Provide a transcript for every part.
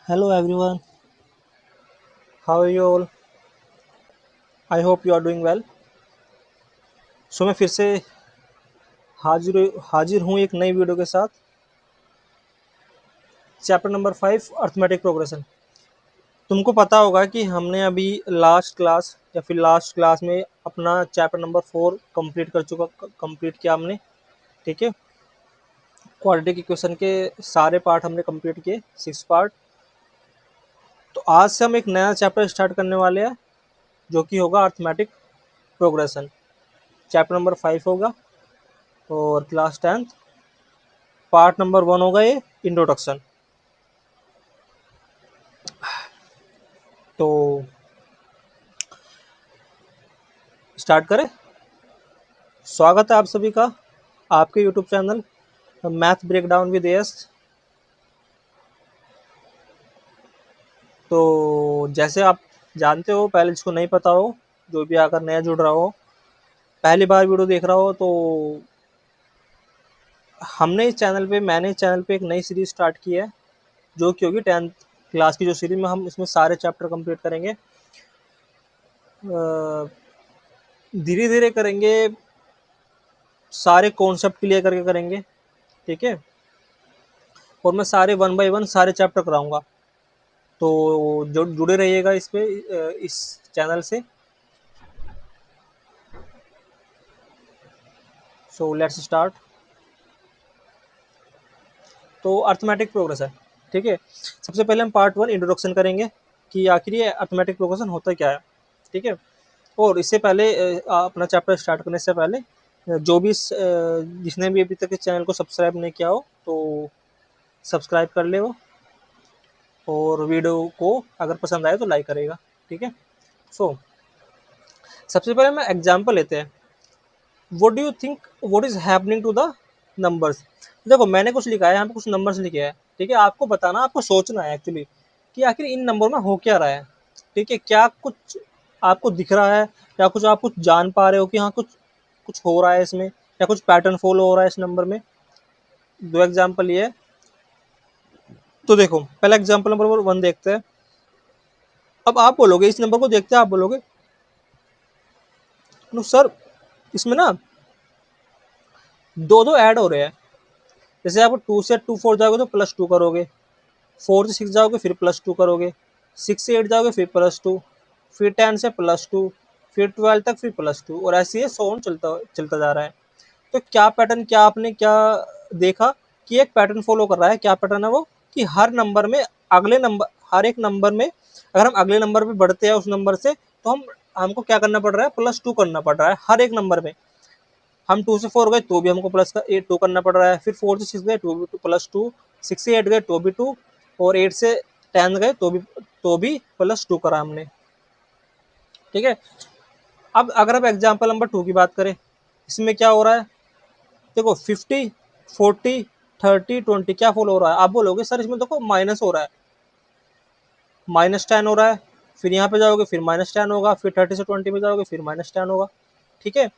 Hello everyone, how are you all? I hope you are doing well. सो मैं फिर से हाजिर हाजिर हूँ एक नई वीडियो के साथ। Chapter number 5 arithmetic progression. तुमको पता होगा कि हमने अभी लास्ट क्लास या फिर लास्ट क्लास में अपना चैप्टर नंबर 4 कंप्लीट किया हमने। ठीक है, क्वाड्रेटिक इक्वेशन के सारे पार्ट हमने कंप्लीट किए, 6 पार्ट। तो आज से हम एक नया चैप्टर स्टार्ट करने वाले हैं जो कि होगा अर्थमेटिक प्रोग्रेशन। चैप्टर नंबर 5 होगा और क्लास 10 पार्ट नंबर 1 होगा ये इंट्रोडक्शन। तो स्टार्ट करें। स्वागत है आप सभी का आपके YouTube channel math breakdown with S. तो जैसे आप जानते हो, पहले जिसको नहीं पता हो, जो भी आकर नया जुड़ रहा हो, पहली बार वीडियो देख रहा हो, तो मैंने इस चैनल पे एक नई सीरीज स्टार्ट की है जो कि होगी 10th क्लास की जो सीरीज में हम इसमें सारे चैप्टर कंप्लीट करेंगे। धीरे धीरे करेंगे, सारे कॉन्सेप्ट क्लियर करके करेंगे। ठीक है, और मैं सारे 1 बाय 1 सारे चैप्टर कराऊंगा। तो जो जुड़े रहिएगा इस चैनल से। So let's start. तो अर्थमेटिक प्रोग्रेशन, ठीक है। सबसे पहले हम पार्ट 1 इंट्रोडक्शन करेंगे कि आखिर ये अर्थमेटिक प्रोग्रेशन होता क्या है। ठीक है, और इससे पहले अपना चैप्टर स्टार्ट करने से पहले जिसने भी अभी तक इस चैनल को सब्सक्राइब नहीं किया हो तो सब्सक्राइब कर ले वो, और वीडियो को अगर पसंद आए तो लाइक करेगा। ठीक है। सो सबसे पहले मैं एग्जांपल लेते हैं। What do you think what is happening to the numbers. देखो, मैंने कुछ लिखा है यहाँ पे, कुछ नंबर्स लिखे हैं। ठीक है, आपको बताना, आपको सोचना है एक्चुअली कि आखिर इन नंबर में हो क्या रहा है। ठीक है, क्या कुछ आपको दिख रहा है, या कुछ आप कुछ जान पा रहे हो कि हाँ कुछ कुछ हो रहा है इसमें, या कुछ पैटर्न फॉलो हो रहा है इस नंबर में। दो एग्जाम्पल ये है। तो देखो, पहला एग्जाम्पल नंबर 1 देखते हैं। अब आप बोलोगे, इस नंबर को देखते हैं, आप बोलोगे नो सर, इसमें ना दो दो ऐड हो रहे हैं। जैसे आप 2 से 2 4 जाओगे तो +2 करोगे, 4 से 6 जाओगे फिर +2 करोगे, 6 से 8 जाओगे फिर +2, फिर 10 से +2, फिर 12 तक फिर +2, और ऐसे ही सो ऑन चलता चलता जा रहा है। तो क्या पैटर्न, क्या आपने क्या देखा कि एक पैटर्न फॉलो कर रहा है। क्या पैटर्न है वो, कि हर नंबर में अगले नंबर हर एक नंबर में अगर हम अगले नंबर पे बढ़ते हैं उस नंबर से, तो हमको क्या करना पड़ रहा है, +2 करना पड़ रहा है हर एक नंबर में। हम 2 से 4 गए तो भी हमको +2 करना पड़ रहा है, फिर 4 से 6 गए तो भी +2, 6 से 8 गए तो भी 2, और 8 से 10 गए तो भी +2 करा हमने। ठीक है। अब अगर आप एग्जाम्पल नंबर 2 की बात करें, इसमें क्या हो रहा है। देखो, 50 40 30 20 क्या फॉलो हो रहा है। आप बोलोगे सर इसमें देखो माइनस हो रहा है, -10 हो रहा है। फिर यहाँ पे जाओगे फिर -10 होगा, फिर 30 से 20 में जाओगे फिर -10 होगा। ठीक है,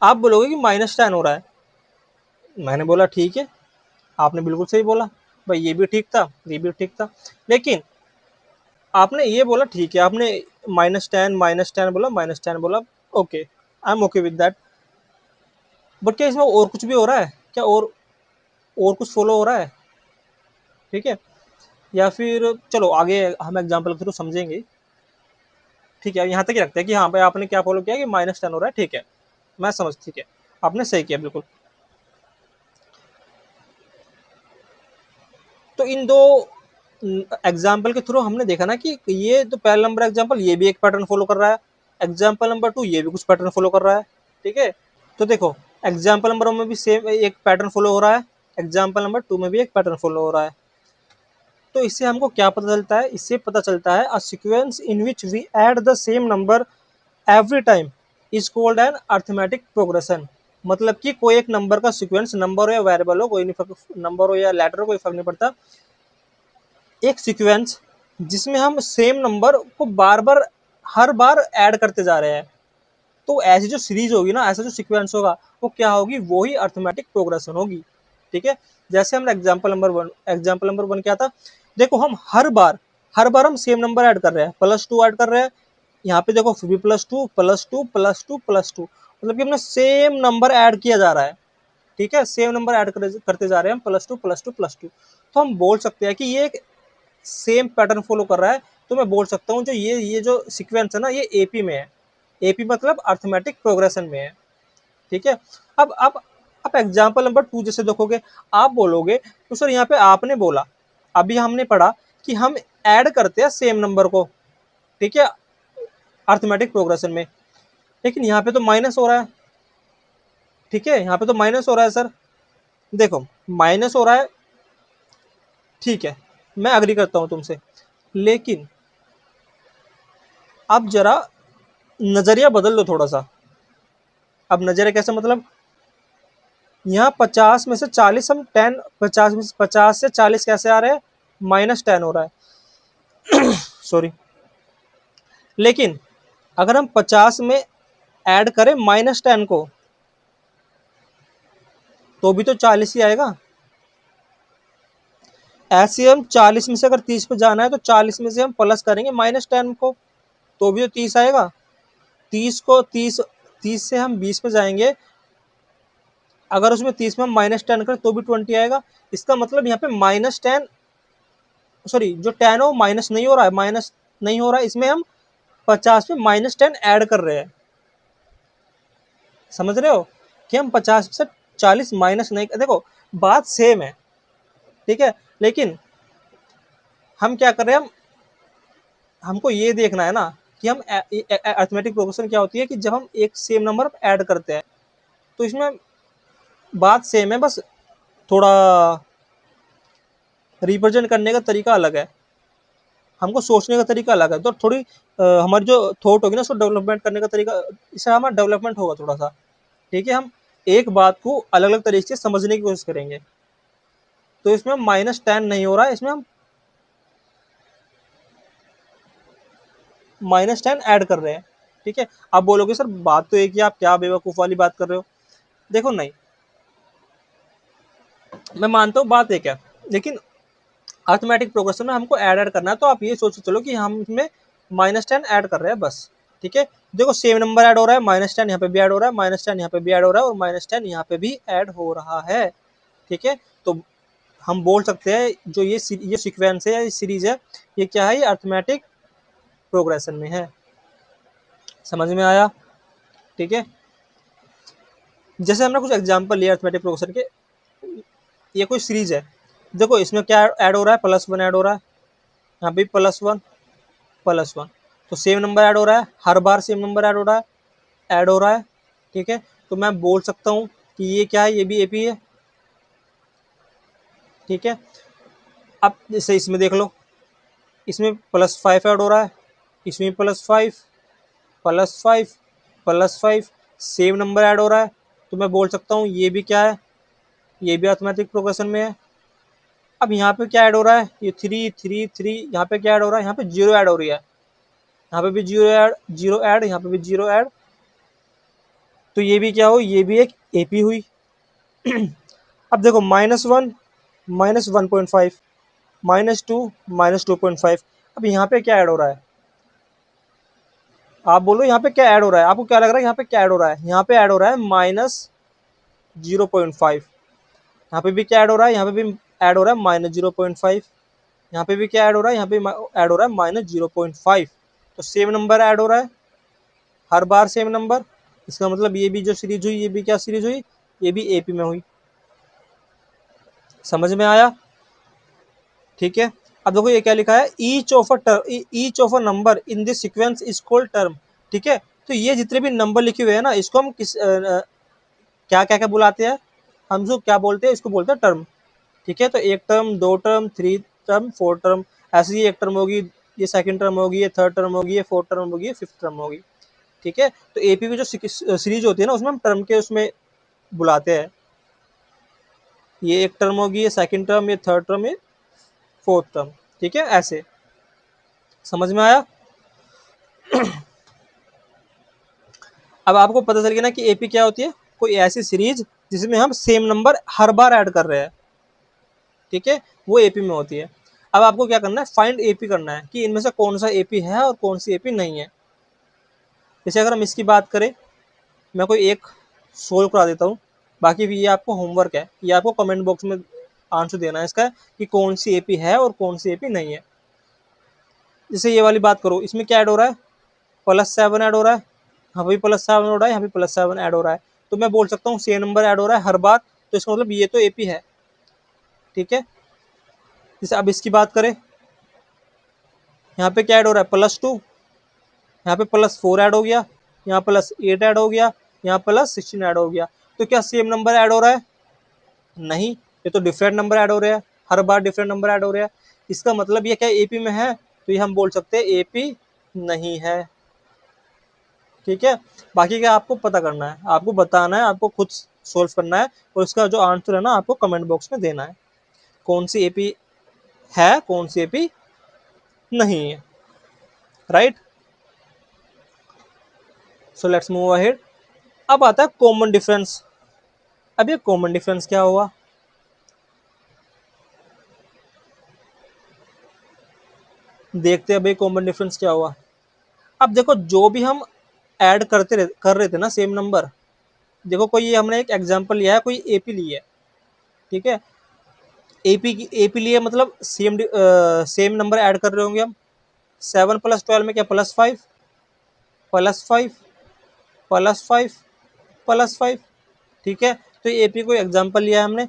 आप बोलोगे कि -10 हो रहा है। मैंने बोला ठीक है, आपने बिल्कुल सही बोला भाई, ये भी ठीक था, ये भी ठीक था। लेकिन आपने ये बोला ठीक है, आपने -10 बोला, -10 बोला, okay, I am okay with that. But क्या इसमें और कुछ भी हो रहा है क्या, और कुछ फॉलो हो रहा है। ठीक है, या फिर चलो आगे हम एग्जांपल के थ्रू समझेंगे। ठीक है, यहाँ तक ही रखते हैं कि हाँ भाई आपने क्या फॉलो किया कि -10 हो रहा है। ठीक है, मैं समझ, ठीक है, आपने सही किया बिल्कुल। तो इन दो एग्जाम्पल के थ्रू हमने देखा ना कि ये तो पहला नंबर एग्जाम्पल, ये भी एक पैटर्न फॉलो कर रहा है। एग्जाम्पल नंबर 2 ये भी कुछ पैटर्न फॉलो कर रहा है। ठीक है, तो देखो, एग्जाम्पल नंबर 1 में भी सेम एक पैटर्न फॉलो हो रहा है, एग्जाम्पल नंबर 2 में भी एक पैटर्न फॉलो हो रहा है। तो इससे हमको क्या पता चलता है, इससे पता चलता है a sequence in which we add the same number every time is called an arithmetic progression. मतलब कि कोई एक नंबर का सीक्वेंस, नंबर हो या वेरिएबल हो, कोई नहीं, नंबर हो या लेटर हो, कोई फर्क नहीं पड़ता, एक सीक्वेंस जिसमें हम सेम नंबर को बार बार हर बार ऐड करते जा रहे हैं, तो ऐसी जो सीरीज होगी ना, ऐसा जो सीक्वेंस होगा, वो क्या होगी, वो ही अर्थमेटिक प्रोग्रेशन होगी। ठीक है, जैसे हमने एग्जाम्पल नंबर 1 क्या था देखो हम हर बार हम सेम नंबर ऐड कर रहे हैं, +2 ऐड कर रहे हैं, यहाँ पे देखो फिर भी +2 +2 +2 +2, मतलब कि हमने सेम नंबर ऐड किया जा रहा है, ठीक है, सेम नंबर ऐड करते जा रहे हैं हम, +2 +2 +2। तो हम बोल सकते हैं कि ये एक सेम पैटर्न फॉलो कर रहा है। तो मैं बोल सकता हूँ जो ये जो सीक्वेंस है ना, ये एपी में है। एपी मतलब अर्थमेटिक प्रोग्रेशन में है, ठीक है। अब एग्जाम्पल नंबर 2 जैसे देखोगे, आप बोलोगे तो सर यहाँ पे आपने बोला, अभी हमने पढ़ा कि हम ऐड करते हैं सेम नंबर को, ठीक है, अर्थमेटिक प्रोग्रेशन में, लेकिन यहाँ पे तो माइनस हो रहा है, ठीक है, यहाँ पे तो माइनस हो रहा है सर। देखो माइनस हो रहा है, ठीक है, मैं अग्री करता हूँ तुमसे, लेकिन अब जरा नजरिया बदल लो थोड़ा सा। अब नजरिया कैसे, मतलब यहाँ 50 में से 40 हम 10, 50 से 40 कैसे आ रहे हैं, -10 हो रहा है सॉरी। लेकिन अगर हम 50 में ऐड करें -10 को, तो भी तो 40 ही आएगा। ऐसे हम 40 में से अगर 30 पे जाना है, तो 40 में से हम प्लस करेंगे -10 को, तो भी तो 30 आएगा। 30 से हम 20 पे जाएंगे, अगर उसमें 30 में हम -10 करें तो भी 20 आएगा। इसका मतलब यहाँ पे -10, सॉरी, जो 10 है वो माइनस नहीं हो रहा है, माइनस नहीं हो रहा है, इसमें हम 50 में -10 ऐड कर रहे हैं। समझ रहे हो कि हम 50 से 40 माइनस नहीं, देखो बात सेम है, ठीक है, लेकिन हम क्या कर रहे हैं, हम हमको ये देखना है ना कि हम अरिथमेटिक प्रोग्रेशन क्या होती है कि जब हम एक सेम नंबर ऐड करते हैं, तो इसमें बात सेम है, बस थोड़ा रिप्रेजेंट करने का तरीका अलग है, हमको सोचने का तरीका अलग है, तो थोड़ी हमारी जो थॉट होगी ना, उसको डेवलपमेंट करने का तरीका, इससे हमारा डेवलपमेंट होगा थोड़ा सा, ठीक है। हम एक बात को अलग अलग तरीके से समझने की कोशिश करेंगे। तो इसमें -10 नहीं हो रहा है, इसमें हम -10 ऐड कर रहे हैं, ठीक है। आप बोलोगे सर बात तो एक ही, आप क्या बेवकूफ़ वाली बात कर रहे हो। देखो नहीं, मैं मानता हूँ बात एक है, लेकिन अर्थमेटिक प्रोग्रेशन में हमको ऐड करना है, तो आप ये सोच के चलो कि हम इसमें -10 ऐड कर रहे हैं बस, ठीक है। देखो सेम नंबर ऐड हो रहा है, -10 यहाँ पे भी ऐड हो रहा है, -10 यहाँ पे भी ऐड हो रहा है, और -10 यहाँ पे भी ऐड हो रहा है, ठीक है। तो हम बोल सकते हैं जो ये सीक्वेंस है या ये सीरीज है, ये क्या है, ये अर्थमेटिक प्रोग्रेशन में है। समझ में आया, ठीक है। जैसे हमने कुछ एग्जांपल लिया अर्थमेटिक प्रोग्रेशन के, ये कोई सीरीज है, देखो इसमें क्या ऐड हो रहा है, +1 ऐड हो रहा है, यहाँ पे +1 +1, तो सेम नंबर ऐड हो रहा है, हर बार सेम नंबर ऐड हो रहा है, ठीक है। तो मैं बोल सकता हूँ कि ये क्या है, ये भी एपी है, ठीक है। अब जैसे इसमें देख लो, इसमें +5 ऐड हो रहा है, इसमें +5 +5 +5, सेम नंबर ऐड हो रहा है, तो मैं बोल सकता हूँ ये भी क्या है, ये भी अर्थमेटिक प्रोग्रेशन में है। अब यहाँ पे क्या ऐड हो रहा है, ये 3 3 3, यहाँ पे क्या ऐड हो रहा है, यहाँ पे 0 ऐड हो रही है, यहाँ पे भी 0 ऐड, 0 ऐड, यहाँ पे भी 0 ऐड, तो ये भी क्या हो, ये भी एक एपी हुई अब देखो -1 -1.5 -2 -2.5, अब यहाँ पे क्या ऐड हो रहा है, आप बोलो यहाँ पे क्या ऐड हो रहा है, आपको क्या लग रहा है यहाँ पे क्या ऐड हो रहा है, यहाँ पे ऐड हो रहा है -0.5, यहाँ पे भी क्या ऐड हो रहा है, यहाँ पे भी ऐड हो रहा है -0.5, यहाँ पे भी क्या ऐड हो रहा है, यहाँ पे ऐड हो रहा है -0.5, तो सेम नंबर ऐड हो रहा है, हर बार सेम नंबर। इसका मतलब ये भी जो सीरीज हुई, ये भी क्या सीरीज हुई, ये भी एपी में हुई। समझ में आया, ठीक है। अब देखो ये क्या लिखा है, each of a number in this sequence is called term, ठीक है। तो ये जितने भी नंबर लिखे हुए हैं ना, इसको हम क्या क्या क्या बुलाते हैं, हम जो क्या बोलते हैं, इसको बोलते हैं टर्म, ठीक है। तो एक टर्म, दो टर्म, 3 टर्म, 4 टर्म, ऐसे ही एक टर्म होगी, ये सेकंड टर्म होगी, ये थर्ड टर्म होगी, ये फोर्थ टर्म होगी, ये फिफ्थ टर्म होगी, ठीक है। तो एपी की जो सीरीज होती है ना, उसमें हम टर्म के उसमें बुलाते हैं, ये एक टर्म होगी, ये सेकंड टर्म, ये थर्ड टर्म, ये फोर्थ टर्म, ठीक है, ऐसे। समझ में आया अब आपको पता चल गया ना कि एपी क्या होती है, कोई ऐसी सीरीज जिसमें हम सेम नंबर हर बार ऐड कर रहे हैं, ठीक है, वो एपी में होती है। अब आपको क्या करना है, फाइंड एपी करना है कि इनमें से कौन सा एपी है और कौन सी एपी नहीं है। जैसे अगर हम इसकी बात करें, मैं कोई एक सोल्व करा देता हूँ, बाकी ये आपको होमवर्क है, ये आपको कमेंट बॉक्स में आंसर देना है इसका कि कौन सी एपी है और कौन सी एपी नहीं है। जैसे ये वाली बात करो, इसमें क्या ऐड हो रहा है, +7 ऐड हो रहा है, यहाँ पे +7 हो रहा है, यहाँ पे +7 ऐड हो रहा है, तो मैं बोल सकता हूँ सेम नंबर ऐड हो रहा है हर बार, तो इसका मतलब ये तो एपी है। ठीक है, जैसे अब इसकी बात करें, यहाँ पे क्या ऐड हो रहा है, +2, यहाँ पे +4 ऐड हो गया, यहाँ +8 ऐड हो गया, यहाँ +16 ऐड हो गया, तो क्या सेम नंबर ऐड हो रहा है, नहीं, ये तो डिफरेंट नंबर ऐड हो रहा है, हर बार डिफरेंट नंबर ऐड हो रहा है। इसका मतलब ये क्या एपी में है, तो ये हम बोल सकते हैं एपी नहीं है। ठीक है, बाकी क्या आपको पता करना है, आपको बताना है, आपको खुद सोल्व करना है, और इसका जो आंसर है ना आपको कमेंट बॉक्स में देना है, कौन सी एपी है कौन सी एपी नहीं है। Right, so let's move ahead. अब आता है कॉमन डिफरेंस। अब ये कॉमन डिफरेंस क्या हुआ, देखते हैं भाई कॉमन डिफरेंस क्या हुआ। अब देखो, जो भी हम ऐड कर रहे थे ना सेम नंबर, देखो कोई ये हमने एक एग्जांपल लिया है, कोई एपी ली है। ठीक है, एपी लिए मतलब सेम नंबर ऐड कर रहे होंगे हम। 7 + 12 में क्या, +5 +5 +5 +5। ठीक है, तो ये एपी को एग्जांपल लिया है हमने।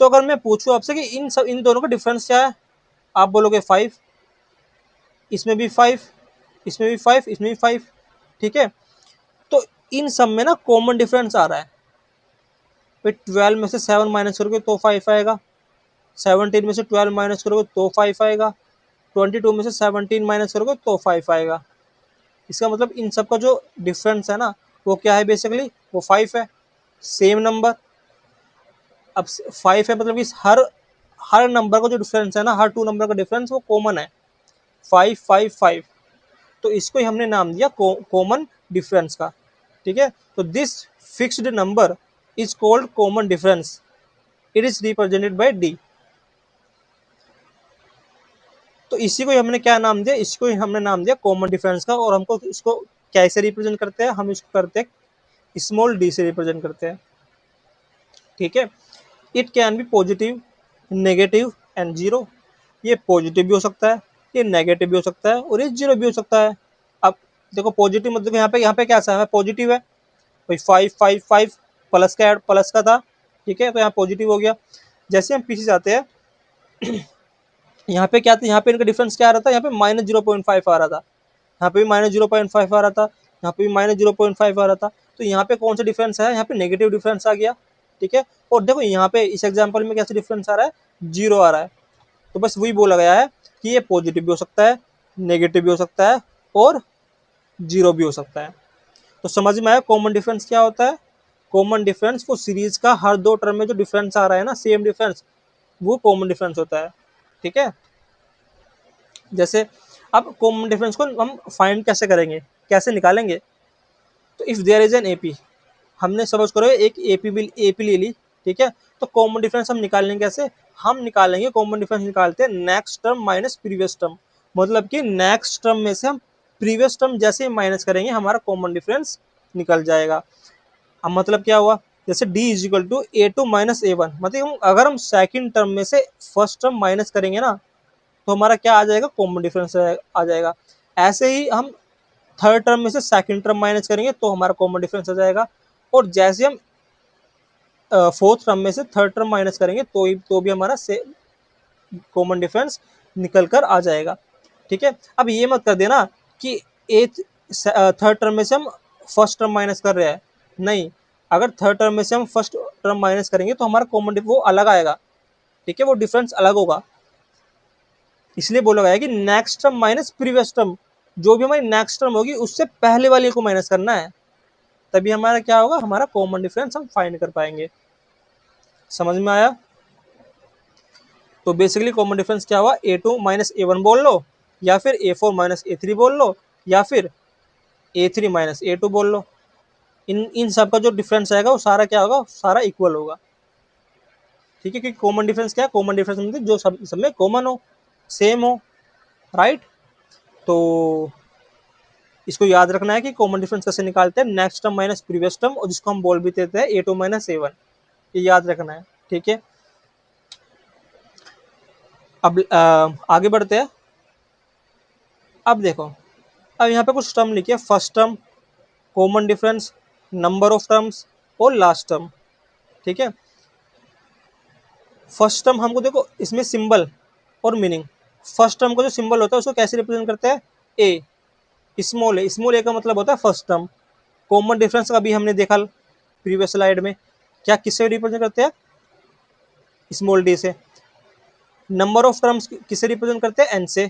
तो अगर मैं पूछूं आपसे कि इन दोनों का डिफरेंस क्या है, आप बोलोगे 5, इसमें भी 5, इसमें भी 5, इसमें भी 5। ठीक है, तो इन सब में ना कॉमन डिफरेंस आ रहा है। फिर 12 में से 7 माइनस करोगे तो 5 आएगा, 17 में से 12 माइनस करोगे तो 5 आएगा, 22 में से 17 माइनस करोगे तो 5 आएगा। इसका मतलब इन सब का जो डिफरेंस है ना, वो क्या है, बेसिकली वो 5 है, सेम नंबर। अब 5 है मतलब इस हर हर नंबर का जो डिफरेंस है ना, हर 2 नंबर का डिफरेंस वो कॉमन है, 5 5 5। तो इसको ही हमने नाम दिया कॉमन डिफरेंस का। ठीक है, तो this fixed number is called common difference, it is represented by D. तो इसी को हमने क्या नाम दिया, इसको ही हमने नाम दिया कॉमन डिफरेंस का। और हमको इसको कैसे रिप्रेजेंट करते हैं, हम इसको करते हैं स्मॉल डी से रिप्रेजेंट करते हैं। ठीक है, it can be positive, negative and zero. ये पॉजिटिव भी हो सकता है, ये नेगेटिव भी हो सकता है, और ये जीरो भी हो सकता है। अब देखो पॉजिटिव मतलब यहाँ पे क्या सा है, पॉजिटिव है भाई, 5 5 5 प्लस का था। ठीक है, तो यहाँ पॉजिटिव हो गया। जैसे हम पीछे जाते हैं, यहाँ पे क्या था, यहाँ पे इनका डिफरेंस क्या आ रहा था, यहाँ पे -0.5 आ रहा था, यहाँ पे भी -0.5 आ रहा था, यहाँ पे भी -0.5 आ रहा था। तो यहाँ पे कौन सा डिफरेंस है, यहाँ पे नेगेटिव डिफरेंस आ गया। ठीक है, और देखो यहाँ पे इस एग्जाम्पल में कैसे डिफरेंस आ रहा है, 0 आ रहा है। तो बस वही बोला गया है कि ये पॉजिटिव भी हो सकता है, नेगेटिव भी हो सकता है, और 0 भी हो सकता है। तो समझ में आया कॉमन डिफरेंस क्या होता है। कॉमन डिफरेंस वो सीरीज का हर 2 टर्म में जो डिफरेंस आ रहा है ना, सेम डिफरेंस, वो कॉमन डिफरेंस होता है। ठीक है, जैसे अब कॉमन डिफरेंस को हम फाइंड कैसे करेंगे, कैसे निकालेंगे। तो if there is an AP, हमने सपोज करो एक एपी ले ली। ठीक है, तो कॉमन डिफरेंस हम निकालेंगे कैसे, हम निकालेंगे कॉमन डिफरेंस निकालते हैं next term minus previous term. मतलब कि नेक्स्ट टर्म में से हम प्रीवियस टर्म जैसे ही माइनस करेंगे, हमारा कॉमन डिफरेंस निकल जाएगा। अब मतलब क्या हुआ, जैसे d is equal to A2 minus A1, मतलब अगर हम सेकंड टर्म में से फर्स्ट टर्म माइनस करेंगे ना, तो हमारा क्या आ जाएगा, कॉमन डिफरेंस आ जाएगा। ऐसे ही हम थर्ड टर्म में से सेकंड टर्म माइनस करेंगे तो हमारा कॉमन डिफरेंस आ जाएगा। और जैसे हम फोर्थ टर्म में से थर्ड टर्म माइनस करेंगे तो भी हमारा कॉमन डिफरेंस निकल कर आ जाएगा। ठीक है, अब ये मत कर देना कि एथ थर्ड टर्म में से हम फर्स्ट टर्म माइनस कर रहे हैं, नहीं, अगर थर्ड टर्म में से हम फर्स्ट टर्म माइनस करेंगे तो हमारा कॉमन वो अलग आएगा। ठीक है, वो डिफरेंस अलग होगा। इसलिए बोला गया है कि next term minus previous term, जो भी हमारी नेक्स्ट टर्म होगी उससे पहले वाले को माइनस करना है, तभी हमारा क्या होगा, हमारा कॉमन डिफरेंस हम फाइंड कर पाएंगे। समझ में आया। तो बेसिकली कॉमन डिफरेंस क्या हुआ, A2 माइनस A1 बोल लो, या फिर A4 माइनस A3 बोल लो, या फिर A3 माइनस A2 बोल लो। इन सब का जो डिफरेंस आएगा वो सारा क्या होगा, सारा इक्वल होगा। ठीक है, क्योंकि कॉमन डिफरेंस क्या है, कॉमन डिफरेंस मतलब जो सब में कॉमन हो। सेम हो, राइट। तो इसको याद रखना है कि कॉमन डिफरेंस कैसे निकालते हैं, next term minus previous term, और जिसको हम बोल भी देते हैं A2 माइनस A1, ये याद रखना है, ठीक है। अब आगे बढ़ते हैं। अब देखो, अब यहाँ पे कुछ टर्म लिखिए, first term, common difference, number of terms और लास्ट टर्म, ठीक है। फर्स्ट टर्म हमको देखो इसमें सिंबल और मीनिंग, फर्स्ट टर्म का जो सिंबल होता है उसको कैसे रिप्रेजेंट करते हैं, ए, स्मॉल ए, स्मॉल ए का मतलब होता है फर्स्ट टर्म। कॉमन डिफरेंस अभी हमने देखा प्रीवियस स्लाइड में, क्या किससे रिप्रेजेंट करते हैं, स्मॉल डी से। नंबर ऑफ टर्म्स किसे रिप्रेजेंट करते हैं, एन से।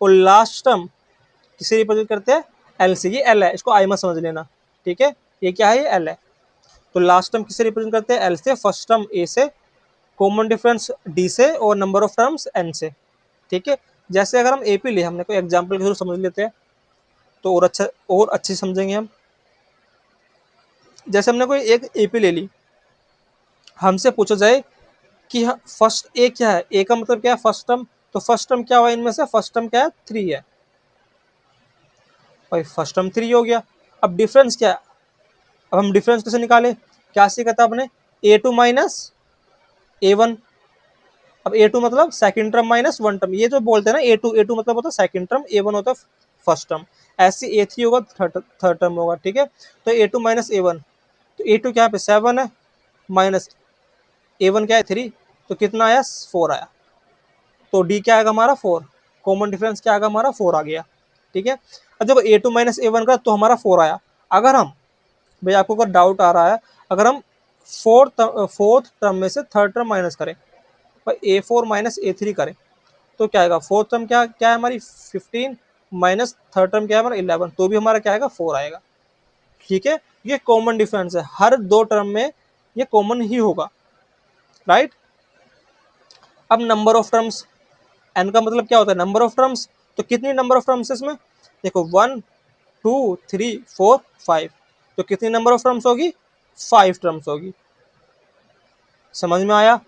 और लास्ट टर्म किसे रिप्रेजेंट करते हैं, एल से। ये एल है, इसको आई मत समझ लेना, ठीक है। ये क्या है, ये एल है। तो लास्ट टर्म किसे रिप्रेजेंट करते हैं, एल से, फर्स्ट टर्म ए से, कॉमन डिफरेंस डी से, और नंबर ऑफ टर्म्स एन से, ठीक है। जैसे अगर हम एपी ले, हमने कोई एग्जाम्पल के थ्रू समझ लेते हैं तो और अच्छे समझेंगे हम। जैसे हमने कोई एक एपी ले ली, हमसे पूछा जाए कि फर्स्ट ए क्या है, ए का मतलब क्या है, फर्स्ट टर्म। तो फर्स्ट टर्म क्या हुआ इनमें से, फर्स्ट टर्म क्या है, 3 है भाई, फर्स्ट टर्म 3 हो गया। अब डिफरेंस क्या है, अब हम डिफरेंस कैसे निकाले, क्या सीखा था आपने, A2 माइनस A1। अब A2 मतलब second term minus one term, ये जो बोलते हैं ना A2 मतलब होता है सेकंड टर्म, A1 होता है फर्स्ट टर्म, ऐसे A3 होगा थर्ड टर्म होगा, ठीक है। तो A2 माइनस A1, तो A2 क्या पे 7 है, माइनस A1 क्या है 3, तो कितना आया 4 आया। तो डी क्या आएगा हमारा 4, कॉमन डिफरेंस क्या आएगा हमारा 4 आ गया, ठीक है। अब देखो A2 माइनस A1 का तो हमारा 4 आया। अगर हम, भाई आपको अगर डाउट आ रहा है, अगर हम फोर्थ टर्म में से थर्ड टर्म माइनस करें, A4 माइनस A3 करें, तो क्या आएगा, फोर्थ टर्म क्या क्या है हमारी 15, माइनस थर्ड टर्म क्या है हमारा 11, तो भी हमारा क्या आएगा 4 आएगा, ठीक है। ये कॉमन डिफरेंस है, हर दो टर्म में ये कॉमन ही होगा, राइट। अब नंबर ऑफ टर्म्स, एन का मतलब क्या होता है, नंबर ऑफ टर्म्स। तो कितनी नंबर ऑफ टर्म्स है इसमें, देखो 1 2 3 4 5, तो कितनी नंबर ऑफ टर्म्स होगी, 5 टर्म्स होगी, समझ में आया।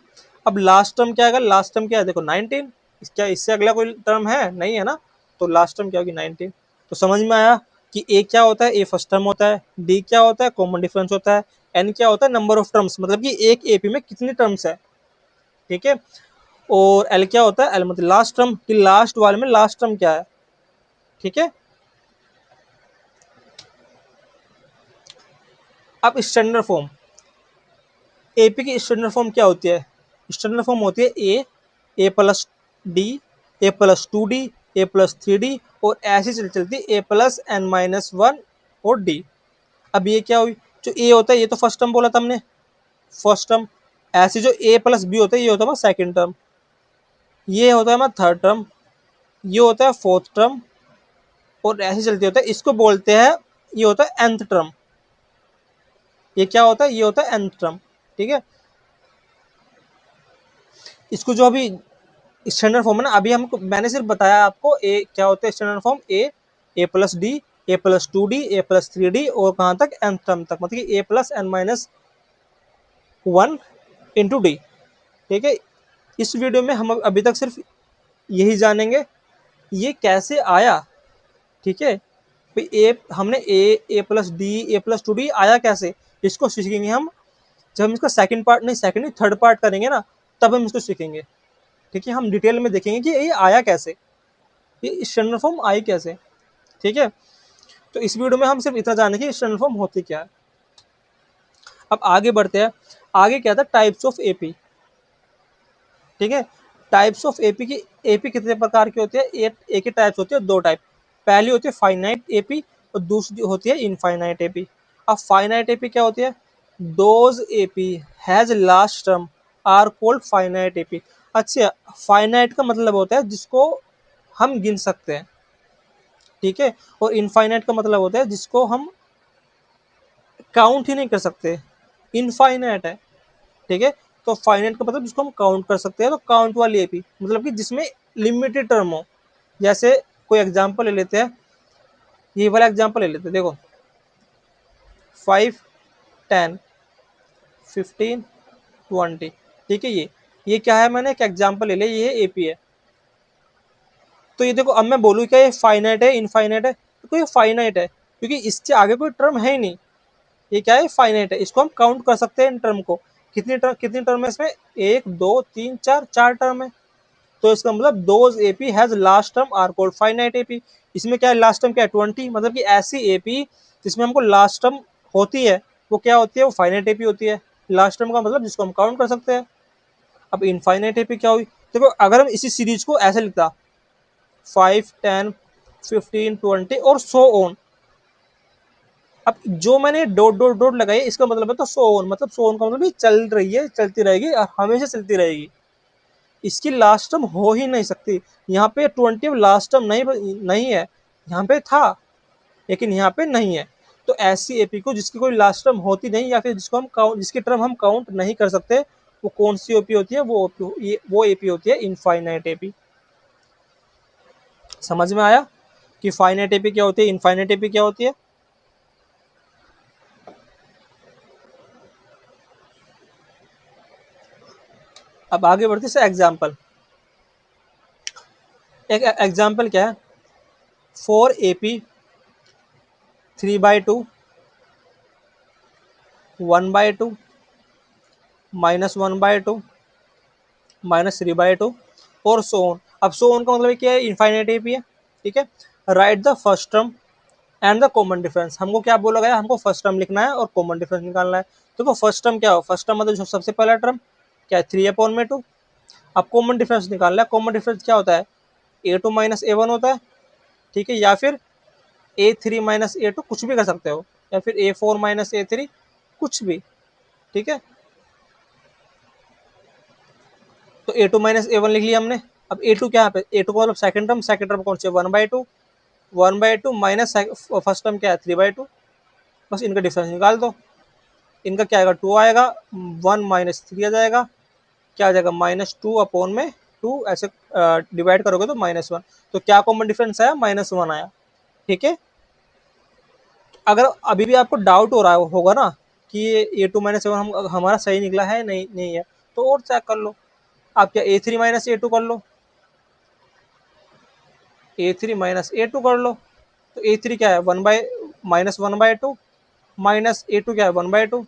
अब लास्ट टर्म क्या आएगा, लास्ट टर्म क्या है, देखो 19, क्या इससे अगला कोई टर्म है, नहीं है ना, तो लास्ट टर्म क्या होगी 19। तो समझ में आया कि ए क्या होता है, ए फर्स्ट टर्म होता है, डी क्या होता है, कॉमन डिफरेंस होता है, एन क्या होता है, नंबर ऑफ टर्म्स, मतलब कि एक एपी में कितनी टर्म्स है, ठीक है। और एल क्या होता है, एल मतलब लास्ट टर्म, कि लास्ट वाले में लास्ट टर्म क्या है, ठीक है। अब स्टैंडर्ड फॉर्म, एपी की स्टैंडर्ड फॉर्म क्या होती है, स्टैंडर्ड फॉर्म होती है ए plus d, a plus 2D, a plus 3D, और ऐसी चलती ए प्लस एन माइनस 1 और डी। अब ये क्या हुई, जो ए होता है ये तो फर्स्ट टर्म बोला था हमने, फर्स्ट टर्म। ऐसे जो ए प्लस बी होता है ये होता है सेकंड टर्म, ये होता है हमारा थर्ड टर्म, ये होता है फोर्थ टर्म, और ऐसे चलती होता है, इसको बोलते हैं, ये होता है nth टर्म। ये क्या होता है, ये होता है nth टर्म, ठीक है। इसको जो अभी स्टैंडर्ड फॉर्म है ना, अभी हमको मैंने सिर्फ बताया आपको ए क्या होता है standard form, a plus d, a plus 2D, a plus 3D, और कहाँ तक nth टर्म तक, मतलब कि a plus n minus 1 into d, ठीक है। इस वीडियो में हम अभी तक सिर्फ यही जानेंगे ये कैसे आया, ठीक है। भाई ए हमने ए plus d, a plus 2D आया कैसे, इसको सीखेंगे हम जब हम इसका सेकंड पार्ट नहीं, सेकंड नहीं थर्ड पार्ट करेंगे ना, तब हम इसको सीखेंगे, ठीक है। हम डिटेल में देखेंगे कि ये आया कैसे, ये स्टैंडर्ड फॉर्म आई कैसे, ठीक है। तो इस वीडियो में हम सिर्फ इतना जानेंगे कि स्टैंडर्ड फॉर्म होती क्या है। अब आगे बढ़ते हैं, आगे क्या था, टाइप्स ऑफ एपी, ठीक है। टाइप्स ऑफ एपी की, एपी कितने प्रकार की होती है, एक ही टाइप्स होती है, दो टाइप। पहली होती है फाइनाइट एपी, और दूसरी होती है इनफाइनाइट एपी। अब फाइनाइट एपी क्या होती है, those AP has last term are called finite AP. अच्छा, फाइनाइट का मतलब होता है जिसको हम गिन सकते हैं, ठीक है। और इनफाइनाइट का मतलब होता है जिसको हम काउंट ही नहीं कर सकते, इनफाइनाइट है, ठीक है। तो फाइनाइट का मतलब जिसको हम काउंट कर सकते हैं, तो काउंट वाली एपी मतलब कि जिसमें लिमिटेड टर्म हो। जैसे कोई एग्जांपल ले लेते हैं, ये वाला एग्जांपल ले लेते हैं, देखो 5 10 15 20, ठीक है। ये क्या है, मैंने एक एग्जांपल ले लिया, ये एपी है, तो ये देखो, अब मैं बोलूँ क्या ये फाइनाइट है इनफाइनाइट है, तो ये फाइनाइट है क्योंकि इसके आगे कोई टर्म है ही नहीं। ये क्या है, फाइनाइट है। इसको हम काउंट कर सकते हैं इन टर्म को। कितनी टर्म है इसमें, 1 2 3 4, 4 टर्म है। तो इसका मतलब those AP has last term are called finite AP. इसमें क्या है, लास्ट टर्म क्या है, 20। मतलब कि ऐसी एपी जिसमें हमको लास्ट टर्म होती है वो क्या होती है, वो फाइनाइट एपी होती है। लास्ट टर्म का मतलब जिसको हम काउंट कर सकते हैं। अब इनफाइनाइट एपी क्या हुई, देखो अगर हम इसी सीरीज को ऐसे लिखता 5 10 15 20 और सो ऑन। अब जो मैंने डॉट डॉट डॉट लगाई इसका मतलब है तो सो ऑन, मतलब सो ऑन का मतलब चल रही है, चलती रहेगी और हमेशा चलती रहेगी। इसकी लास्ट टर्म हो ही नहीं सकती। यहाँ पे 20 लास्ट टर्म नहीं है, यहाँ पे था लेकिन यहाँ पे नहीं है। तो ऐसी एपी को जिसकी कोई लास्ट टर्म होती नहीं या फिर जिसको हम काउंट, जिसकी टर्म हम काउंट नहीं कर सकते, वो कौन सी एपी होती है, वो एपी होती है इनफाइनाइट एपी। समझ में आया कि फाइनाइट एपी क्या होती है, इनफाइनाइट एपी क्या होती है। अब आगे बढ़ते हैं एग्जाम्पल। एक एग्जाम्पल क्या है, 4 AP 3/2 1/2 -1/2 -3/2 और सो ऑन। अब सो ऑन का मतलब क्या है, इनफाइनाइट एपी है। ठीक है, right the first term and the common difference. हमको क्या बोला गया, हमको फर्स्ट टर्म लिखना है और कॉमन डिफरेंस निकालना है। देखो फर्स्ट टर्म क्या हो, फर्स्ट टर्म मतलब जो सबसे पहला टर्म क्या है, 3/2। अब कॉमन डिफरेंस निकालना है। कॉमन डिफरेंस क्या होता है, A2 - A1 होता है। ठीक है, या फिर A3 - A2 कुछ भी कर सकते हो, या फिर A4 - A3 कुछ भी। ठीक है, तो A2 - A1 लिख लिया हमने। अब A2 क्या है, A2 का मतलब सेकंड टर्म कौन सी है, 1/2। 1/2 माइनस फर्स्ट टर्म क्या है, 3/2। बस इनका डिफरेंस निकाल दो। इनका क्या आएगा, 2 आएगा, 1 - 3 आ जाएगा, क्या आ जाएगा, -2/2। ऐसे डिवाइड करोगे तो -1। तो क्या कॉमन डिफरेंस आया, -1 आया। ठीक है, अगर अभी भी आपको डाउट हो रहा होगा ना कि ये A2 - A1 हमारा सही निकला है, नहीं है, तो और चेक कर लो। आप क्या A3 - A2 कर लो, A3 - A2 कर लो। तो A3 क्या है, -1/2 माइनस A2 क्या है, 1/2।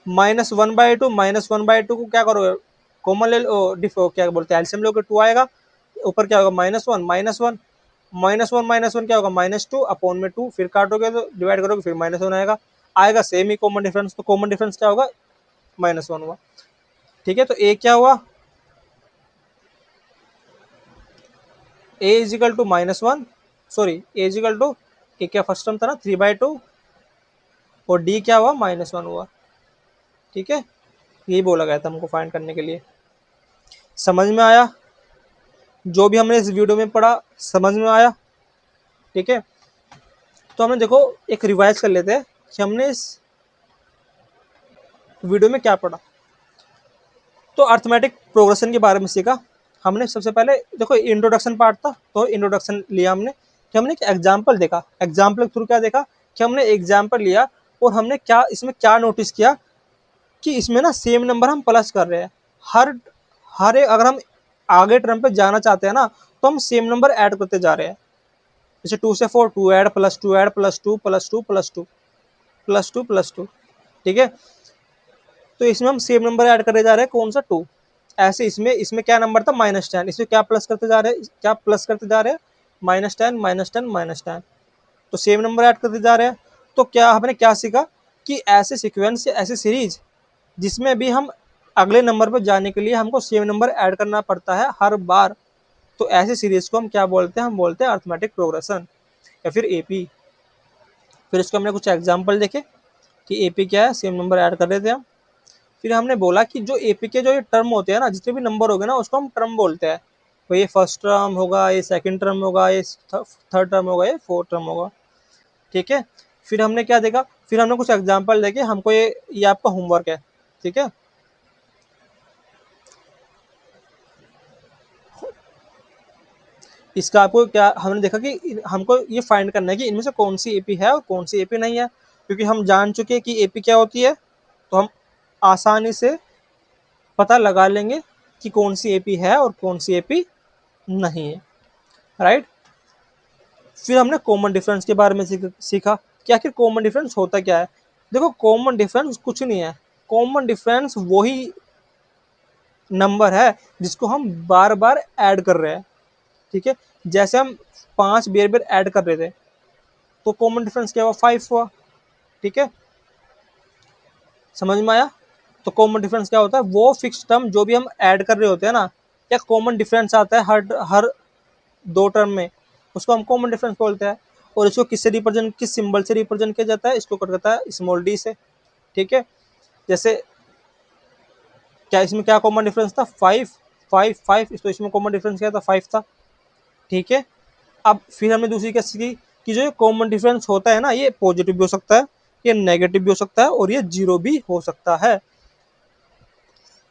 -1/2 -1/2 को क्या करोगे, कॉमन ले लो, क्या बोलते हैं, एलसीएम लोगे, 2 आएगा। ऊपर क्या होगा, -1 -1 -1 क्या होगा, -2/2। फिर काटोगे तो डिवाइड करोगे, फिर -1 आएगा। आएगा सेम ही कॉमन डिफरेंस। तो कॉमन डिफरेंस क्या होगा, -1 हुआ। ठीक है, तो ए क्या हुआ, A = -1, सॉरी A ए क्या फर्स्ट टर्म था ना, 3/2, और डी क्या हुआ, -1 हुआ। ठीक है, यही बोला गया था हमको फाइंड करने के लिए। समझ में आया, जो भी हमने इस वीडियो में पढ़ा समझ में आया। ठीक है, तो हमने देखो एक रिवाइज कर लेते हैं कि हमने इस वीडियो में क्या पढ़ा। तो अर्थमेटिक प्रोग्रेशन के बारे में सीखा हमने। सबसे पहले देखो इंट्रोडक्शन पार्ट था, तो इंट्रोडक्शन लिया हमने कि हमने एक एग्जाम्पल देखा। एग्जाम्पल के थ्रू क्या देखा कि हमने एग्जाम्पल लिया और हमने क्या इसमें क्या नोटिस किया कि इसमें ना सेम नंबर हम प्लस कर रहे हैं। हर हर एक, अगर हम आगे टर्म पे जाना चाहते हैं ना, तो हम सेम नंबर ऐड करते जा रहे हैं। जैसे 2 से 4, 2 add plus 2 add plus 2 plus 2 plus 2 plus 2 plus 2। ठीक है, तो इसमें हम सेम नंबर ऐड करते जा रहे हैं, कौन सा, 2। ऐसे इसमें इसमें क्या नंबर था, -10। इसमें क्या प्लस करते जा रहे हैं, क्या प्लस करते जा रहे हैं, -10 -10 -10। तो सेम नंबर ऐड करते जा रहे हैं। तो क्या हमने क्या सीखा कि ऐसे सीक्वेंस, ऐसे सीरीज जिसमें भी हम अगले नंबर पर जाने के लिए हमको सेम नंबर ऐड करना पड़ता है हर बार, तो ऐसे सीरीज को हम क्या बोलते हैं, हम बोलते हैं अर्थमेटिक प्रोग्रेशन या फिर एपी। फिर इसको हमने कुछ एग्जाम्पल देखे कि एपी क्या है, सेम नंबर ऐड कर रहे थे हम। फिर हमने बोला कि जो एपी के जो ये टर्म होते हैं ना, जितने भी नंबर हो गए ना, उसको हम टर्म बोलते हैं। तो ये फर्स्ट टर्म होगा, ये सेकंड टर्म होगा, ये थर्ड टर्म होगा, ये फोर्थ टर्म होगा। ठीक है, फिर हमने क्या देखा, फिर हमने कुछ एग्जाम्पल देखे हमको। ये आपका होमवर्क है। ठीक है, इसका आपको क्या हमने देखा कि हमको ये फाइंड करना है कि इनमें से कौन सी एपी है और कौन सी एपी नहीं है। क्योंकि हम जान चुके हैं कि एपी क्या होती है, तो हम आसानी से पता लगा लेंगे कि कौन सी एपी है और कौन सी एपी नहीं है, राइट। फिर हमने कॉमन डिफरेंस के बारे में सीखा कि आखिर कॉमन डिफरेंस होता क्या है। देखो कॉमन डिफरेंस कुछ नहीं है, कॉमन डिफरेंस वही नंबर है जिसको हम बार बार ऐड कर रहे हैं, ठीक है। जैसे हम 5 बेर बेर ऐड कर रहे थे तो कॉमन डिफरेंस क्या हुआ, 5 हुआ, ठीक है, समझ में आया। तो कॉमन डिफरेंस क्या होता है, वो फिक्स टर्म जो भी हम ऐड कर रहे होते हैं ना, या कॉमन डिफरेंस आता है हर हर 2 टर्म में, उसको हम कॉमन डिफरेंस बोलते हैं। और इसको किससे रिप्रेजेंट, किस सिंबल से रिप्रेजेंट किया जाता है, इसको कट करता है स्मॉल डी से, ठीक है। जैसे क्या इसमें क्या कॉमन डिफरेंस था, 5 5 5, तो इसमें कॉमन डिफरेंस क्या था, 5 था, ठीक है। अब फिर हमने दूसरी क्या सीखी कि जो कॉमन डिफरेंस होता है ना, ये पॉजिटिव भी हो सकता है, ये नेगेटिव भी हो सकता है, और ये जीरो भी हो सकता है।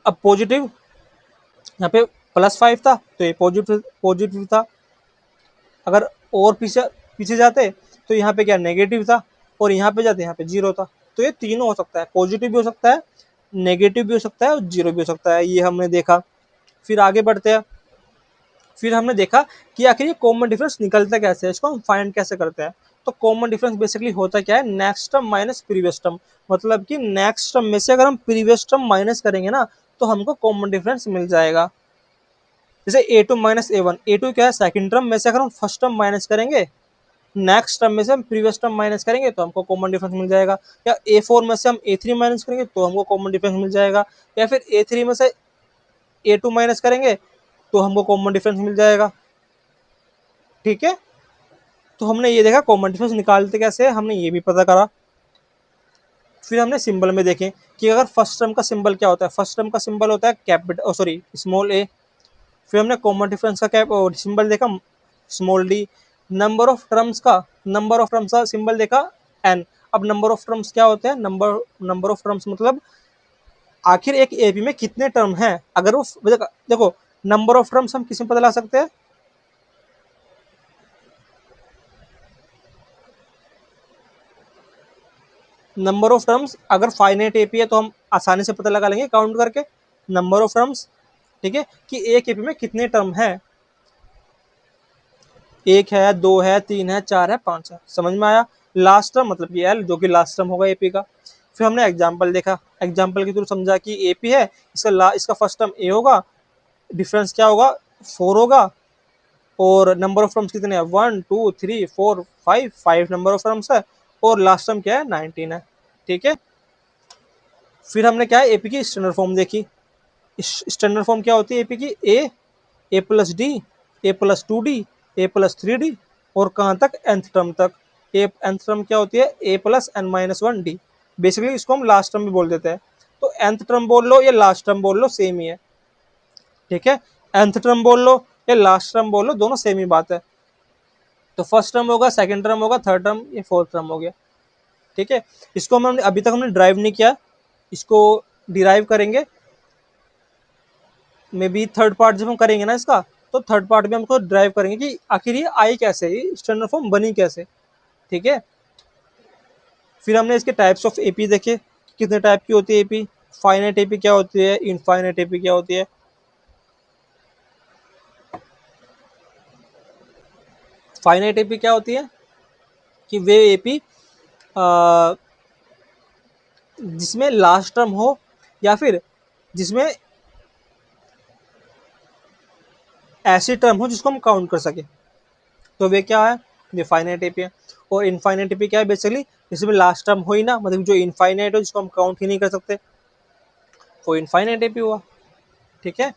अब पॉजिटिव, यहाँ पे +5 था तो ये पॉजिटिव पॉजिटिव था। अगर और पीछे पीछे जाते तो यहाँ पे क्या नेगेटिव था, और यहाँ पे जाते यहाँ पे जीरो था। तो ये तीनों हो सकता है, पॉजिटिव भी हो सकता है, नेगेटिव भी हो सकता है, और जीरो भी हो सकता है, ये हमने देखा। फिर आगे बढ़ते हैं। फिर हमने देखा कि आखिर ये कॉमन डिफरेंस निकलता कैसे है, इसको हम फाइंड कैसे करते हैं। तो कॉमन डिफरेंस बेसिकली होता क्या है, next term minus previous term. मतलब कि नेक्स्ट टर्म में से अगर हम प्रीवियस टर्म माइनस करेंगे ना, तो हमको कॉमन डिफरेंस मिल जाएगा। जैसे A2 माइनस A1, A2 क्या है, सेकंड टर्म में से अगर हम फर्स्ट टर्म माइनस करेंगे, नेक्स्ट टर्म में से हम प्रीवियस टर्म माइनस करेंगे तो हमको कॉमन डिफरेंस मिल जाएगा। या A4 में से हम A3 माइनस करेंगे तो हमको कॉमन डिफरेंस मिल जाएगा। या फिर A3 में से A2 माइनस करेंगे तो हमको कॉमन डिफरेंस मिल जाएगा, ठीक है। तो हमने ये देखा कॉमन डिफरेंस निकालते कैसे है, हमने ये भी पता करा। फिर हमने सिंबल में देखें कि अगर फर्स्ट टर्म का सिंबल क्या होता है, फर्स्ट टर्म का सिंबल होता है कैपिटल, सॉरी स्मॉल ए। फिर हमने कॉमन डिफरेंस का कैप और सिंबल देखा small D. Number of terms का सिंबल देखा एन। अब नंबर ऑफ टर्म्स क्या होते हैं, नंबर ऑफ टर्म्स मतलब आखिर एक एपी में कितने टर्म हैं। अगर वो देखो नंबर ऑफ टर्म्स हम किस में पता लगा सकते हैं, नंबर ऑफ टर्म्स अगर फाइनाइट एपी है तो हम आसानी से पता लगा लेंगे काउंट करके नंबर ऑफ टर्म्स, ठीक है, कि एक एपी में कितने टर्म है, 1 है, 2 है, 3 है, 4 है, 5 है, समझ में आया। लास्ट टर्म मतलब ये एल जो कि लास्ट टर्म होगा एपी का। फिर हमने एग्जाम्पल देखा, एग्जाम्पल के थ्रू समझा कि एपी है, इसका फर्स्ट टर्म ए होगा, डिफरेंस क्या होगा, 4 होगा, और नंबर ऑफ टर्म्स कितने हैं, 1 2 3 4 5, 5 नंबर ऑफ टर्म्स है, और लास्ट टर्म क्या है, 19 है, ठीक है। फिर हमने क्या है एपी की स्टैंडर्ड फॉर्म देखी। स्टैंडर्ड फॉर्म क्या होती है एपी की, ए प्लस डी, A+2D, A+3D, और कहाँ तक, nth टर्म तक। nth टर्म क्या होती है, A+n-1D। बेसिकली इसको हम लास्ट टर्म भी बोल देते हैं। तो nth टर्म बोल लो या लास्ट टर्म बोल लो सेम ही है, ठीक है। nth टर्म बोल लो या लास्ट टर्म बोल लो, दोनों सेम ही बात है। तो फर्स्ट टर्म होगा, सेकंड टर्म होगा, थर्ड टर्म, ये फोर्थ टर्म हो गया, ठीक है। इसको हमने अभी तक हमने ड्राइव नहीं किया, इसको डिराइव करेंगे मे बी थर्ड पार्ट जब हम करेंगे ना इसका, तो थर्ड पार्ट में हमको ड्राइव करेंगे कि आखिर ये आई कैसे, ये स्टैंडर्ड फॉर्म बनी कैसे, ठीक है। फिर हमने इसके टाइप्स ऑफ एपी देखे, कितने टाइप की होती है एपी, फाइनाइट एपी क्या होती है, इनफाइनाइट एपी क्या होती है। फाइनाइट एपी क्या होती है कि वे एपी जिसमें लास्ट टर्म हो, या फिर जिसमें ऐसी टर्म हो जिसको हम काउंट कर सके, तो वे क्या है, ये फाइनाइट एपी है। और इनफाइनाइट एपी क्या है, बेसिकली जिसमें लास्ट टर्म हो ही ना, मतलब जो इनफाइनाइट हो, जिसको हम काउंट ही नहीं कर सकते, वो इनफाइनाइट एपी हुआ, ठीक है।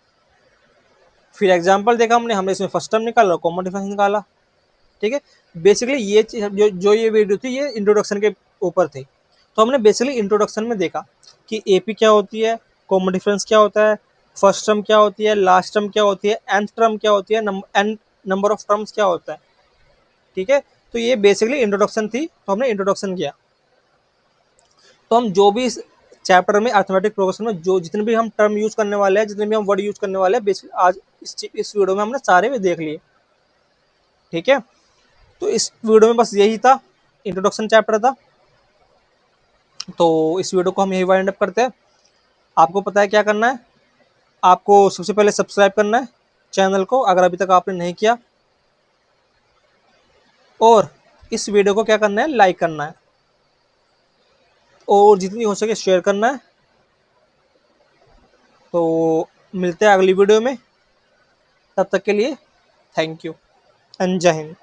फिर एग्जांपल देखा हमने, हमने इसमें फर्स्ट टर्म निकाला, कॉमन डिफरेंस निकाला, ठीक है। बेसिकली ये चीज जो ये वीडियो थी ये इंट्रोडक्शन के ऊपर थी। तो हमने बेसिकली इंट्रोडक्शन में देखा कि एपी क्या होती है, कॉमन डिफरेंस क्या होता है, फर्स्ट टर्म क्या होती है, लास्ट टर्म क्या होती है, nth टर्म क्या होती है, नंबर ऑफ टर्म्स क्या होता है, ठीक है। तो ये बेसिकली इंट्रोडक्शन थी, तो हमने इंट्रोडक्शन किया। तो हम जो भी इस चैप्टर में अर्थमेटिक प्रोग्रेशन में जो जितने भी हम टर्म यूज करने वाले हैं, जितने भी हम वर्ड यूज करने वाले हैं, बेसिकली आज इस वीडियो में हमने सारे भी देख लिए, ठीक है। तो इस वीडियो में बस यही था, इंट्रोडक्शन चैप्टर था। तो इस वीडियो को हम यही वाइंड अप करते हैं। आपको पता है क्या करना है, आपको सबसे पहले सब्सक्राइब करना है, चैनल को अगर अभी तक आपने नहीं किया, और इस वीडियो को क्या करना है, लाइक करना है, और जितनी हो सके शेयर करना है। तो मिलते हैं अगली वीडियो में, तब तक के लिए थैंक यू एंड जय हिंद।